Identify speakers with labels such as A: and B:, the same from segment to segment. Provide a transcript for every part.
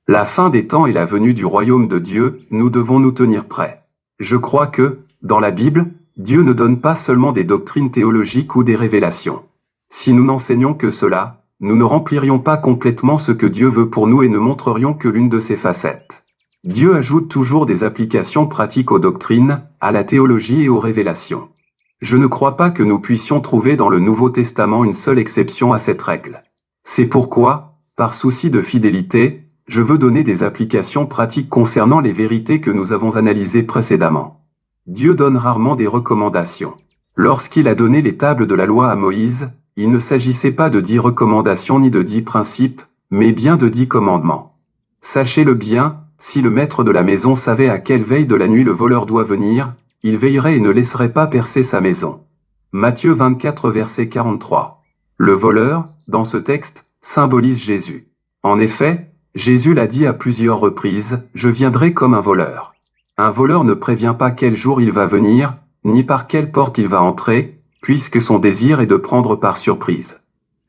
A: La fin des temps et la venue du royaume de Dieu, nous devons nous tenir prêts. Je crois que, dans la Bible, Dieu ne donne pas seulement des doctrines théologiques ou des révélations. Si nous n'enseignons que cela, nous ne remplirions pas complètement ce que Dieu veut pour nous et ne montrerions que l'une de ses facettes. Dieu ajoute toujours des applications pratiques aux doctrines, à la théologie et aux révélations. Je ne crois pas que nous puissions trouver dans le Nouveau Testament une seule exception à cette règle. C'est pourquoi, par souci de fidélité, je veux donner des applications pratiques concernant les vérités que nous avons analysées précédemment. Dieu donne rarement des recommandations. Lorsqu'il a donné les tables de la loi à Moïse, il ne s'agissait pas de 10 recommandations ni de 10 principes, mais bien de 10 commandements. Sachez-le bien, si le maître de la maison savait à quelle veille de la nuit le voleur doit venir, il veillerait et ne laisserait pas percer sa maison. Matthieu 24 verset 43. Le voleur, dans ce texte, symbolise Jésus. En effet, Jésus l'a dit à plusieurs reprises, « Je viendrai comme un voleur ». Un voleur ne prévient pas quel jour il va venir, ni par quelle porte il va entrer, puisque son désir est de prendre par surprise.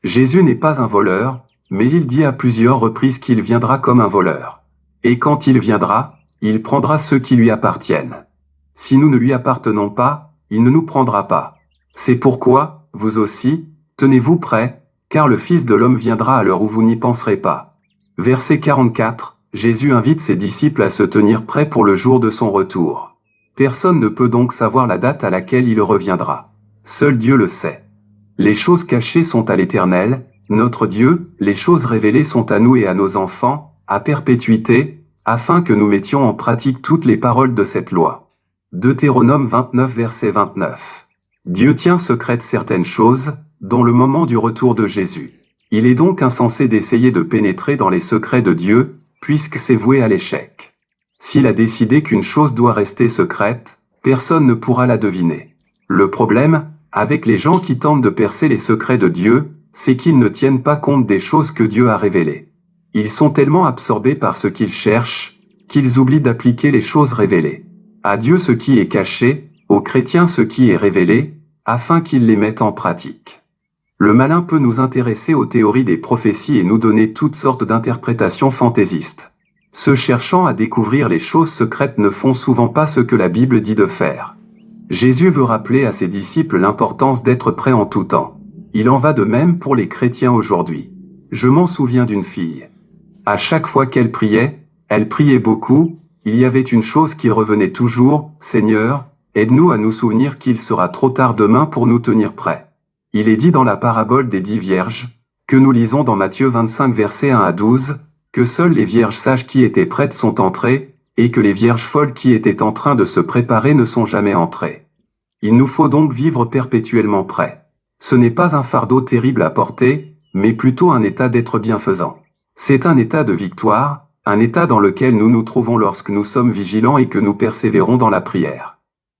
A: Jésus n'est pas un voleur, mais il dit à plusieurs reprises qu'il viendra comme un voleur. Et quand il viendra, il prendra ceux qui lui appartiennent. Si nous ne lui appartenons pas, il ne nous prendra pas. C'est pourquoi, vous aussi, tenez-vous prêts, car le Fils de l'homme viendra à l'heure où vous n'y penserez pas. Verset 44, Jésus invite ses disciples à se tenir prêts pour le jour de son retour. Personne ne peut donc savoir la date à laquelle il reviendra. Seul Dieu le sait. Les choses cachées sont à l'Éternel, notre Dieu, les choses révélées sont à nous et à nos enfants, à perpétuité, afin que nous mettions en pratique toutes les paroles de cette loi. Deutéronome 29 verset 29. Dieu tient secrètes certaines choses, dont le moment du retour de Jésus. Il est donc insensé d'essayer de pénétrer dans les secrets de Dieu, puisque c'est voué à l'échec. S'il a décidé qu'une chose doit rester secrète, personne ne pourra la deviner. Le problème, avec les gens qui tentent de percer les secrets de Dieu, c'est qu'ils ne tiennent pas compte des choses que Dieu a révélées. Ils sont tellement absorbés par ce qu'ils cherchent, qu'ils oublient d'appliquer les choses révélées. À Dieu ce qui est caché, aux chrétiens ce qui est révélé, afin qu'ils les mettent en pratique. Le malin peut nous intéresser aux théories des prophéties et nous donner toutes sortes d'interprétations fantaisistes. Ceux cherchant à découvrir les choses secrètes ne font souvent pas ce que la Bible dit de faire. Jésus veut rappeler à ses disciples l'importance d'être prêt en tout temps. Il en va de même pour les chrétiens aujourd'hui. Je m'en souviens d'une fille. À chaque fois qu'elle priait beaucoup, il y avait une chose qui revenait toujours, « Seigneur, aide-nous à nous souvenir qu'il sera trop tard demain pour nous tenir prêts. » Il est dit dans la parabole des 10 vierges, que nous lisons dans Matthieu 25 versets 1 à 12, que seules les vierges sages qui étaient prêtes sont entrées, et que les vierges folles qui étaient en train de se préparer ne sont jamais entrées. Il nous faut donc vivre perpétuellement prêts. Ce n'est pas un fardeau terrible à porter, mais plutôt un état d'être bienfaisant. C'est un état de victoire, un état dans lequel nous nous trouvons lorsque nous sommes vigilants et que nous persévérons dans la prière.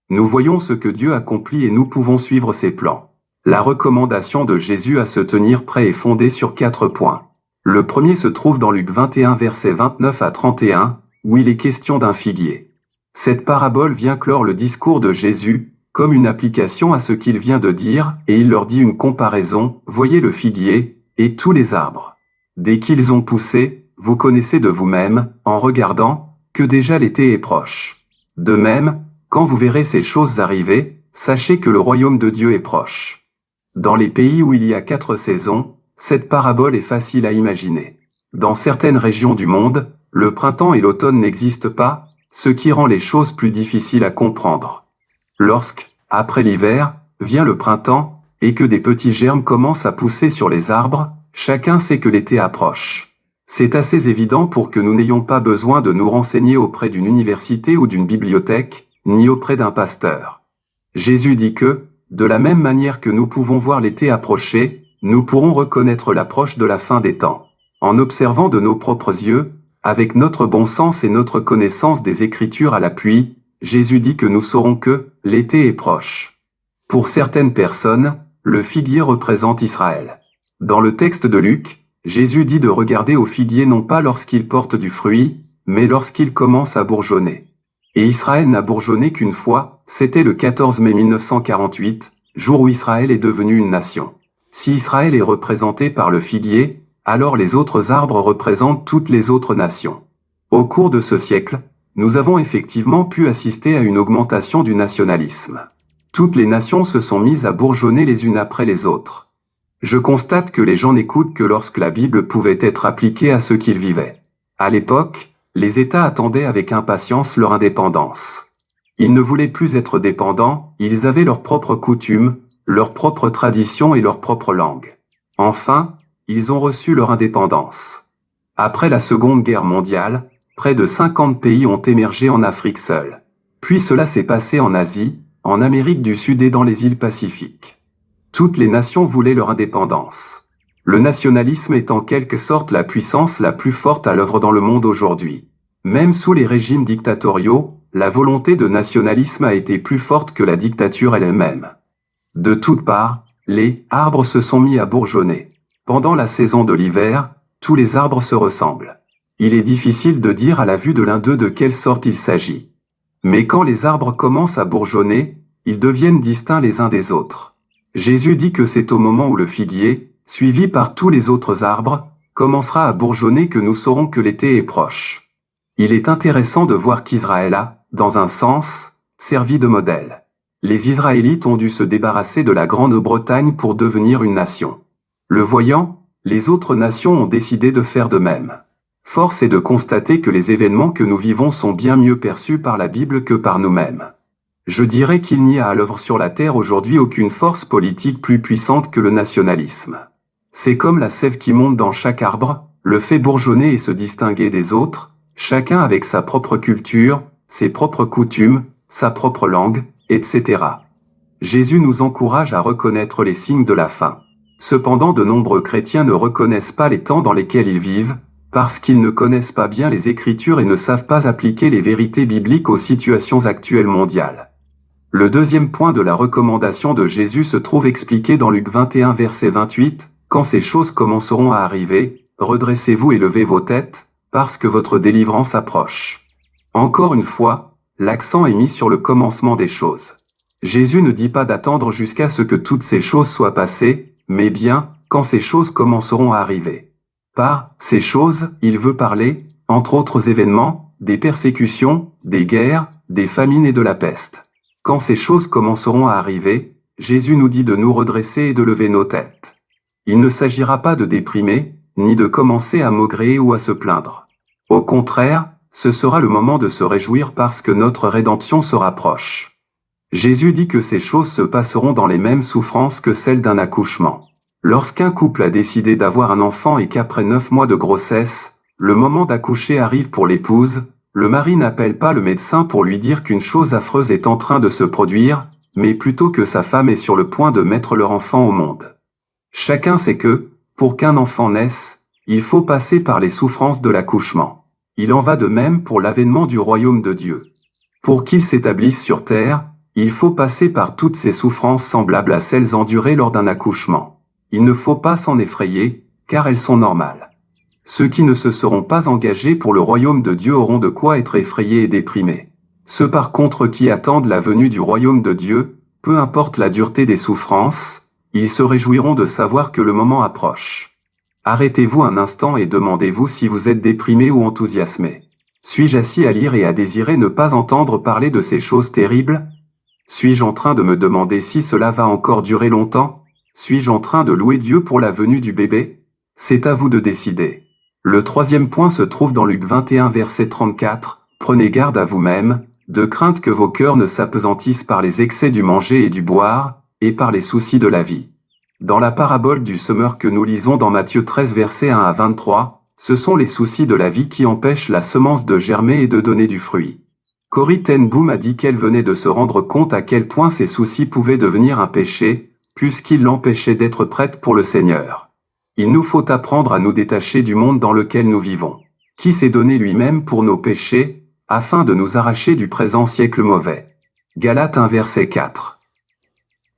A: Nous voyons ce que Dieu accomplit et nous pouvons suivre ses plans. La recommandation de Jésus à se tenir prêt est fondée sur 4 points. Le premier se trouve dans Luc 21 versets 29 à 31, où il est question d'un figuier. Cette parabole vient clore le discours de Jésus, comme une application à ce qu'il vient de dire, et il leur dit une comparaison, « Voyez le figuier, et tous les arbres. Dès qu'ils ont poussé, vous connaissez de vous-même, en regardant, que déjà l'été est proche. De même, quand vous verrez ces choses arriver, sachez que le royaume de Dieu est proche. » Dans les pays où il y a 4 saisons, cette parabole est facile à imaginer. Dans certaines régions du monde, le printemps et l'automne n'existent pas, ce qui rend les choses plus difficiles à comprendre. Lorsque, après l'hiver, vient le printemps, et que des petits germes commencent à pousser sur les arbres, chacun sait que l'été approche. C'est assez évident pour que nous n'ayons pas besoin de nous renseigner auprès d'une université ou d'une bibliothèque, ni auprès d'un pasteur. Jésus dit que, de la même manière que nous pouvons voir l'été approcher, nous pourrons reconnaître l'approche de la fin des temps. En observant de nos propres yeux, avec notre bon sens et notre connaissance des Écritures à l'appui, Jésus dit que nous saurons que l'été est proche. Pour certaines personnes, le figuier représente Israël. Dans le texte de Luc, Jésus dit de regarder au figuier non pas lorsqu'il porte du fruit, mais lorsqu'il commence à bourgeonner. Et Israël n'a bourgeonné qu'une fois, c'était le 14 mai 1948, jour où Israël est devenu une nation. Si Israël est représenté par le figuier, alors les autres arbres représentent toutes les autres nations. Au cours de ce siècle, nous avons effectivement pu assister à une augmentation du nationalisme. Toutes les nations se sont mises à bourgeonner les unes après les autres. Je constate que les gens n'écoutent que lorsque la Bible pouvait être appliquée à ceux qu'ils vivaient. À l'époque, les États attendaient avec impatience leur indépendance. Ils ne voulaient plus être dépendants, ils avaient leurs propres coutumes, leurs propres traditions et leur propre langue. Enfin, ils ont reçu leur indépendance. Après la Seconde Guerre mondiale, près de 50 pays ont émergé en Afrique seule. Puis cela s'est passé en Asie, en Amérique du Sud et dans les îles Pacifiques. Toutes les nations voulaient leur indépendance. Le nationalisme est en quelque sorte la puissance la plus forte à l'œuvre dans le monde aujourd'hui. Même sous les régimes dictatoriaux, la volonté de nationalisme a été plus forte que la dictature elle-même. De toutes parts, les arbres se sont mis à bourgeonner. Pendant la saison de l'hiver, tous les arbres se ressemblent. Il est difficile de dire à la vue de l'un d'eux de quelle sorte il s'agit. Mais quand les arbres commencent à bourgeonner, ils deviennent distincts les uns des autres. Jésus dit que c'est au moment où le figuier, suivi par tous les autres arbres, commencera à bourgeonner que nous saurons que l'été est proche. Il est intéressant de voir qu'Israël a, dans un sens, servi de modèle. Les Israélites ont dû se débarrasser de la Grande-Bretagne pour devenir une nation. Le voyant, les autres nations ont décidé de faire de même. Force est de constater que les événements que nous vivons sont bien mieux perçus par la Bible que par nous-mêmes. Je dirais qu'il n'y a à l'œuvre sur la terre aujourd'hui aucune force politique plus puissante que le nationalisme. C'est comme la sève qui monte dans chaque arbre, le fait bourgeonner et se distinguer des autres, chacun avec sa propre culture, ses propres coutumes, sa propre langue, etc. Jésus nous encourage à reconnaître les signes de la fin. Cependant, de nombreux chrétiens ne reconnaissent pas les temps dans lesquels ils vivent, parce qu'ils ne connaissent pas bien les Écritures et ne savent pas appliquer les vérités bibliques aux situations actuelles mondiales. Le deuxième point de la recommandation de Jésus se trouve expliqué dans Luc 21 verset 28, « Quand ces choses commenceront à arriver, redressez-vous et levez vos têtes, parce que votre délivrance approche. » Encore une fois, l'accent est mis sur le commencement des choses. Jésus ne dit pas d'attendre jusqu'à ce que toutes ces choses soient passées, mais bien, quand ces choses commenceront à arriver. Par ces choses, il veut parler, entre autres événements, des persécutions, des guerres, des famines et de la peste. Quand ces choses commenceront à arriver, Jésus nous dit de nous redresser et de lever nos têtes. Il ne s'agira pas de déprimer, ni de commencer à maugréer ou à se plaindre. Au contraire, ce sera le moment de se réjouir parce que notre rédemption se rapproche. Jésus dit que ces choses se passeront dans les mêmes souffrances que celles d'un accouchement. Lorsqu'un couple a décidé d'avoir un enfant et qu'après 9 mois de grossesse, le moment d'accoucher arrive pour l'épouse, le mari n'appelle pas le médecin pour lui dire qu'une chose affreuse est en train de se produire, mais plutôt que sa femme est sur le point de mettre leur enfant au monde. Chacun sait que, pour qu'un enfant naisse, il faut passer par les souffrances de l'accouchement. Il en va de même pour l'avènement du royaume de Dieu. Pour qu'il s'établisse sur terre, il faut passer par toutes ces souffrances semblables à celles endurées lors d'un accouchement. Il ne faut pas s'en effrayer, car elles sont normales. Ceux qui ne se seront pas engagés pour le royaume de Dieu auront de quoi être effrayés et déprimés. Ceux par contre qui attendent la venue du royaume de Dieu, peu importe la dureté des souffrances, ils se réjouiront de savoir que le moment approche. Arrêtez-vous un instant et demandez-vous si vous êtes déprimé ou enthousiasmé. Suis-je assis à lire et à désirer ne pas entendre parler de ces choses terribles? Suis-je en train de me demander si cela va encore durer longtemps? Suis-je en train de louer Dieu pour la venue du bébé? C'est à vous de décider. Le troisième point se trouve dans Luc 21 verset 34, « Prenez garde à vous-même, de crainte que vos cœurs ne s'apesantissent par les excès du manger et du boire, et par les soucis de la vie. » Dans la parabole du semeur que nous lisons dans Matthieu 13 verset 1 à 23, ce sont les soucis de la vie qui empêchent la semence de germer et de donner du fruit. Corrie ten Boom a dit qu'elle venait de se rendre compte à quel point ces soucis pouvaient devenir un péché, puisqu'ils l'empêchaient d'être prête pour le Seigneur. Il nous faut apprendre à nous détacher du monde dans lequel nous vivons, qui s'est donné lui-même pour nos péchés, afin de nous arracher du présent siècle mauvais. Galates 1 verset 4.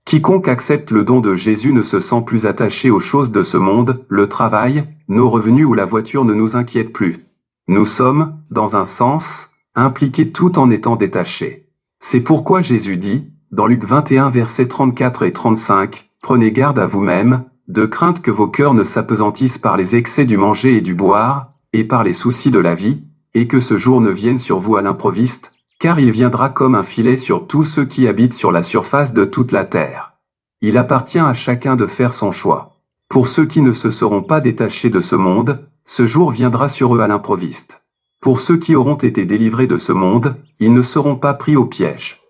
A: Quiconque accepte le don de Jésus ne se sent plus attaché aux choses de ce monde, le travail, nos revenus ou la voiture ne nous inquiètent plus. Nous sommes, dans un sens, impliqués tout en étant détachés. C'est pourquoi Jésus dit, dans Luc 21 versets 34 et 35, « Prenez garde à vous-même, de crainte que vos cœurs ne s'apesantissent par les excès du manger et du boire, et par les soucis de la vie, et que ce jour ne vienne sur vous à l'improviste, car il viendra comme un filet sur tous ceux qui habitent sur la surface de toute la terre. Il appartient à chacun de faire son choix. Pour ceux qui ne se seront pas détachés de ce monde, ce jour viendra sur eux à l'improviste. Pour ceux qui auront été délivrés de ce monde, ils ne seront pas pris au piège.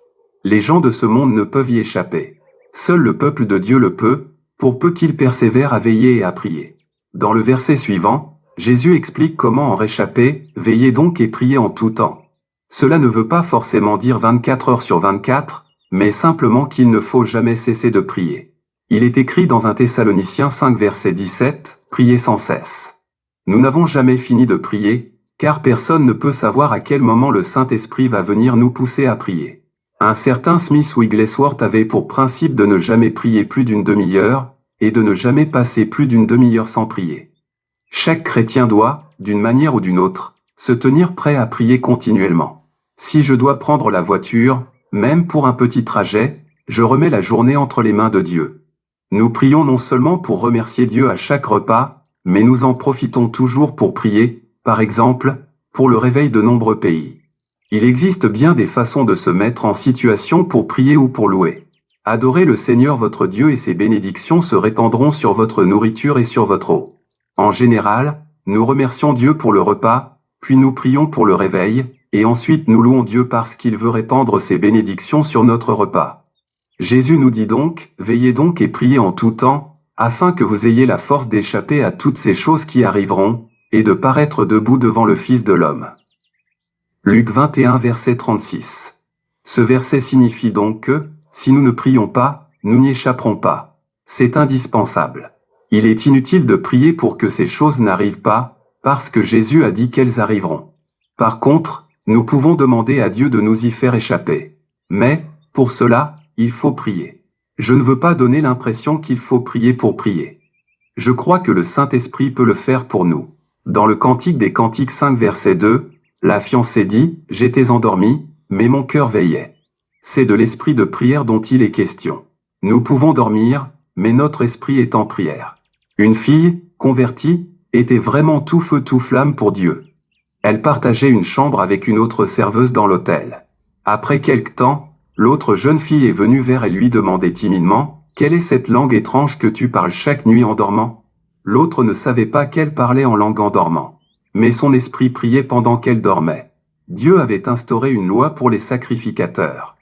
A: Les gens de ce monde ne peuvent y échapper. Seul le peuple de Dieu le peut, pour peu qu'il persévère à veiller et à prier. Dans le verset suivant, Jésus explique comment en réchapper, veillez donc et priez en tout temps. Cela ne veut pas forcément dire 24 heures sur 24, mais simplement qu'il ne faut jamais cesser de prier. Il est écrit dans 1 Thessaloniciens 5 verset 17, « Priez sans cesse ». Nous n'avons jamais fini de prier, car personne ne peut savoir à quel moment le Saint-Esprit va venir nous pousser à prier. Un certain Smith Wigglesworth avait pour principe de ne jamais prier plus d'une demi-heure, et de ne jamais passer plus d'une demi-heure sans prier. Chaque chrétien doit, d'une manière ou d'une autre, se tenir prêt à prier continuellement. Si je dois prendre la voiture, même pour un petit trajet, je remets la journée entre les mains de Dieu. Nous prions non seulement pour remercier Dieu à chaque repas, mais nous en profitons toujours pour prier, par exemple, pour le réveil de nombreux pays. Il existe bien des façons de se mettre en situation pour prier ou pour louer. Adorez le Seigneur votre Dieu et ses bénédictions se répandront sur votre nourriture et sur votre eau. En général, nous remercions Dieu pour le repas, puis nous prions pour le réveil, et ensuite nous louons Dieu parce qu'il veut répandre ses bénédictions sur notre repas. Jésus nous dit donc, veillez donc et priez en tout temps, afin que vous ayez la force d'échapper à toutes ces choses qui arriveront, et de paraître debout devant le Fils de l'homme. Luc 21 verset 36. Ce verset signifie donc que, si nous ne prions pas, nous n'y échapperons pas. C'est indispensable. Il est inutile de prier pour que ces choses n'arrivent pas, parce que Jésus a dit qu'elles arriveront. Par contre, nous pouvons demander à Dieu de nous y faire échapper. Mais, pour cela, il faut prier. Je ne veux pas donner l'impression qu'il faut prier pour prier. Je crois que le Saint-Esprit peut le faire pour nous. Dans le Cantique des Cantiques 5 verset 2, la fiancée dit « J'étais endormie, mais mon cœur veillait ». C'est de l'esprit de prière dont il est question. Nous pouvons dormir, mais notre esprit est en prière. Une fille, convertie, était vraiment tout feu tout flamme pour Dieu. Elle partageait une chambre avec une autre serveuse dans l'hôtel. Après quelque temps, l'autre jeune fille est venue vers elle et lui demandait timidement « Quelle est cette langue étrange que tu parles chaque nuit en dormant ?» L'autre ne savait pas qu'elle parlait en langue en dormant. Mais son esprit priait pendant qu'elle dormait. Dieu avait instauré une loi pour les sacrificateurs.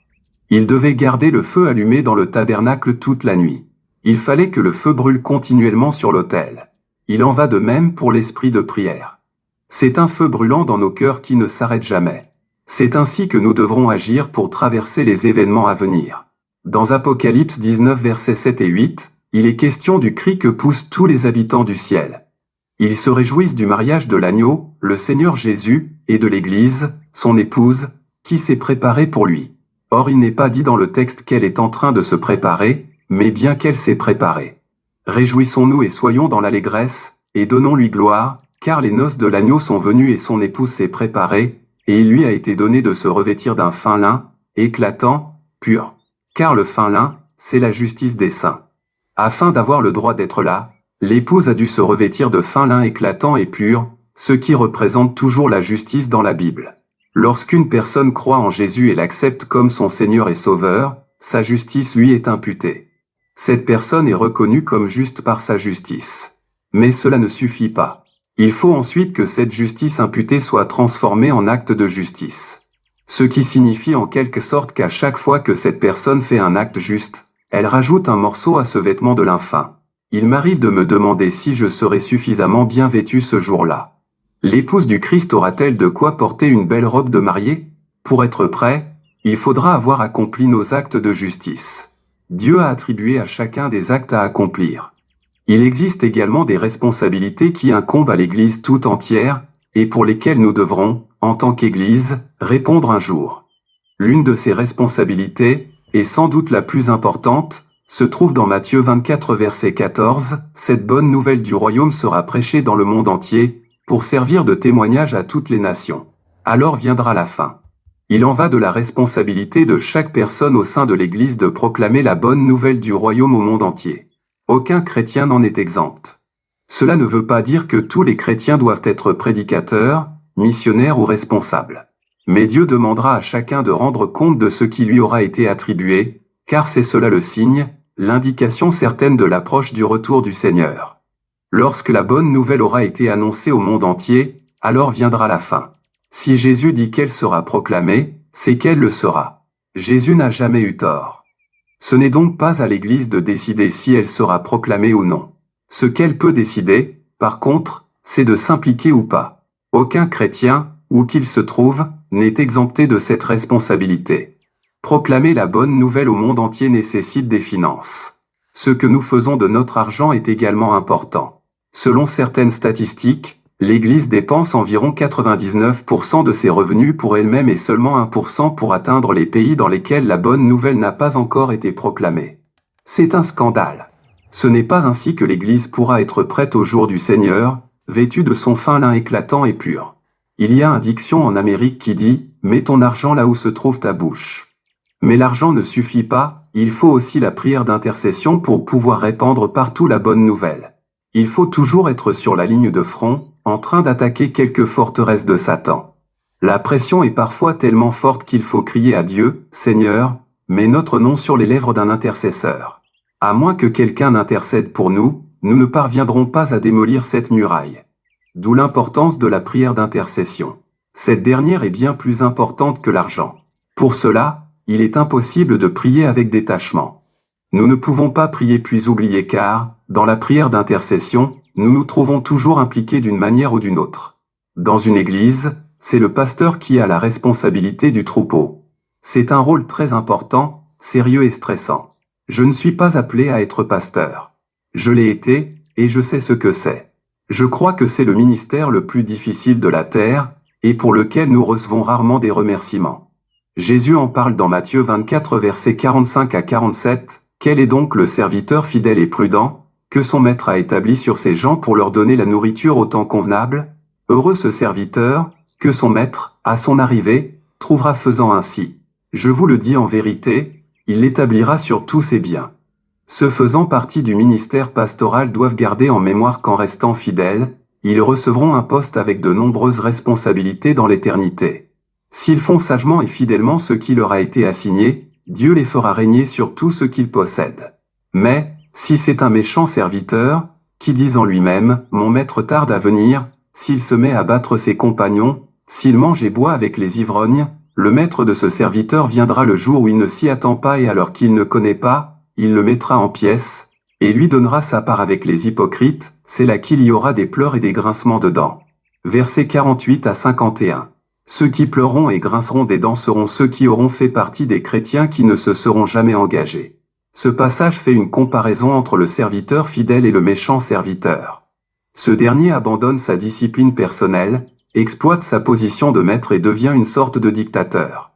A: Ils devaient garder le feu allumé dans le tabernacle toute la nuit. Il fallait que le feu brûle continuellement sur l'autel. Il en va de même pour l'esprit de prière. C'est un feu brûlant dans nos cœurs qui ne s'arrête jamais. C'est ainsi que nous devrons agir pour traverser les événements à venir. Dans Apocalypse 19 versets 7 et 8, il est question du cri que poussent tous les habitants du ciel. Ils se réjouissent du mariage de l'agneau, le Seigneur Jésus, et de l'Église, son épouse, qui s'est préparée pour lui. Or il n'est pas dit dans le texte qu'elle est en train de se préparer, mais bien qu'elle s'est préparée. Réjouissons-nous et soyons dans l'allégresse, et donnons-lui gloire, car les noces de l'agneau sont venues et son épouse s'est préparée, et il lui a été donné de se revêtir d'un fin lin, éclatant, pur. Car le fin lin, c'est la justice des saints. Afin d'avoir le droit d'être là, l'épouse a dû se revêtir de fin lin éclatant et pur, ce qui représente toujours la justice dans la Bible. Lorsqu'une personne croit en Jésus et l'accepte comme son Seigneur et Sauveur, sa justice lui est imputée. Cette personne est reconnue comme juste par sa justice. Mais cela ne suffit pas. Il faut ensuite que cette justice imputée soit transformée en acte de justice. Ce qui signifie en quelque sorte qu'à chaque fois que cette personne fait un acte juste, elle rajoute un morceau à ce vêtement de lin fin. Il m'arrive de me demander si je serai suffisamment bien vêtu ce jour-là. L'épouse du Christ aura-t-elle de quoi porter une belle robe de mariée? Pour être prêt, il faudra avoir accompli nos actes de justice. Dieu a attribué à chacun des actes à accomplir. Il existe également des responsabilités qui incombent à l'Église tout entière, et pour lesquelles nous devrons, en tant qu'Église, répondre un jour. L'une de ces responsabilités, et sans doute la plus importante, se trouve dans Matthieu 24 verset 14, « Cette bonne nouvelle du royaume sera prêchée dans le monde entier, pour servir de témoignage à toutes les nations. Alors viendra la fin. » Il en va de la responsabilité de chaque personne au sein de l'Église de proclamer la bonne nouvelle du royaume au monde entier. Aucun chrétien n'en est exempt. Cela ne veut pas dire que tous les chrétiens doivent être prédicateurs, missionnaire ou responsable. Mais Dieu demandera à chacun de rendre compte de ce qui lui aura été attribué, car c'est cela le signe, l'indication certaine de l'approche du retour du Seigneur. Lorsque la bonne nouvelle aura été annoncée au monde entier, alors viendra la fin. Si Jésus dit qu'elle sera proclamée, c'est qu'elle le sera. Jésus n'a jamais eu tort. Ce n'est donc pas à l'Église de décider si elle sera proclamée ou non. Ce qu'elle peut décider, par contre, c'est de s'impliquer ou pas. Aucun chrétien, où qu'il se trouve, n'est exempté de cette responsabilité. Proclamer la bonne nouvelle au monde entier nécessite des finances. Ce que nous faisons de notre argent est également important. Selon certaines statistiques, l'Église dépense environ 99% de ses revenus pour elle-même et seulement 1% pour atteindre les pays dans lesquels la bonne nouvelle n'a pas encore été proclamée. C'est un scandale. Ce n'est pas ainsi que l'Église pourra être prête au jour du Seigneur, vêtue de son fin lin éclatant et pur. Il y a une diction en Amérique qui dit « Mets ton argent là où se trouve ta bouche ». Mais l'argent ne suffit pas, il faut aussi la prière d'intercession pour pouvoir répandre partout la bonne nouvelle. Il faut toujours être sur la ligne de front, en train d'attaquer quelques forteresses de Satan. La pression est parfois tellement forte qu'il faut crier à Dieu, « Seigneur, mets notre nom sur les lèvres d'un intercesseur ». À moins que quelqu'un n'intercède pour nous, nous ne parviendrons pas à démolir cette muraille. D'où l'importance de la prière d'intercession. Cette dernière est bien plus importante que l'argent. Pour cela, il est impossible de prier avec détachement. Nous ne pouvons pas prier puis oublier car, dans la prière d'intercession, nous nous trouvons toujours impliqués d'une manière ou d'une autre. Dans une église, c'est le pasteur qui a la responsabilité du troupeau. C'est un rôle très important, sérieux et stressant. Je ne suis pas appelé à être pasteur. Je l'ai été, et je sais ce que c'est. Je crois que c'est le ministère le plus difficile de la terre, et pour lequel nous recevons rarement des remerciements. Jésus en parle dans Matthieu 24 versets 45 à 47, « Quel est donc le serviteur fidèle et prudent, que son maître a établi sur ses gens pour leur donner la nourriture au temps convenable? Heureux ce serviteur, que son maître, à son arrivée, trouvera faisant ainsi. Je vous le dis en vérité, il l'établira sur tous ses biens. » Ceux faisant partie du ministère pastoral doivent garder en mémoire qu'en restant fidèles, ils recevront un poste avec de nombreuses responsabilités dans l'éternité. S'ils font sagement et fidèlement ce qui leur a été assigné, Dieu les fera régner sur tout ce qu'ils possèdent. Mais, si c'est un méchant serviteur, qui dit en lui-même « Mon maître tarde à venir », s'il se met à battre ses compagnons, s'il mange et boit avec les ivrognes, le maître de ce serviteur viendra le jour où il ne s'y attend pas et alors qu'il ne connaît pas, il le mettra en pièces, et lui donnera sa part avec les hypocrites, c'est là qu'il y aura des pleurs et des grincements de dents. Versets 48 à 51. Ceux qui pleureront et grinceront des dents seront ceux qui auront fait partie des chrétiens qui ne se seront jamais engagés. Ce passage fait une comparaison entre le serviteur fidèle et le méchant serviteur. Ce dernier abandonne sa discipline personnelle, exploite sa position de maître et devient une sorte de dictateur.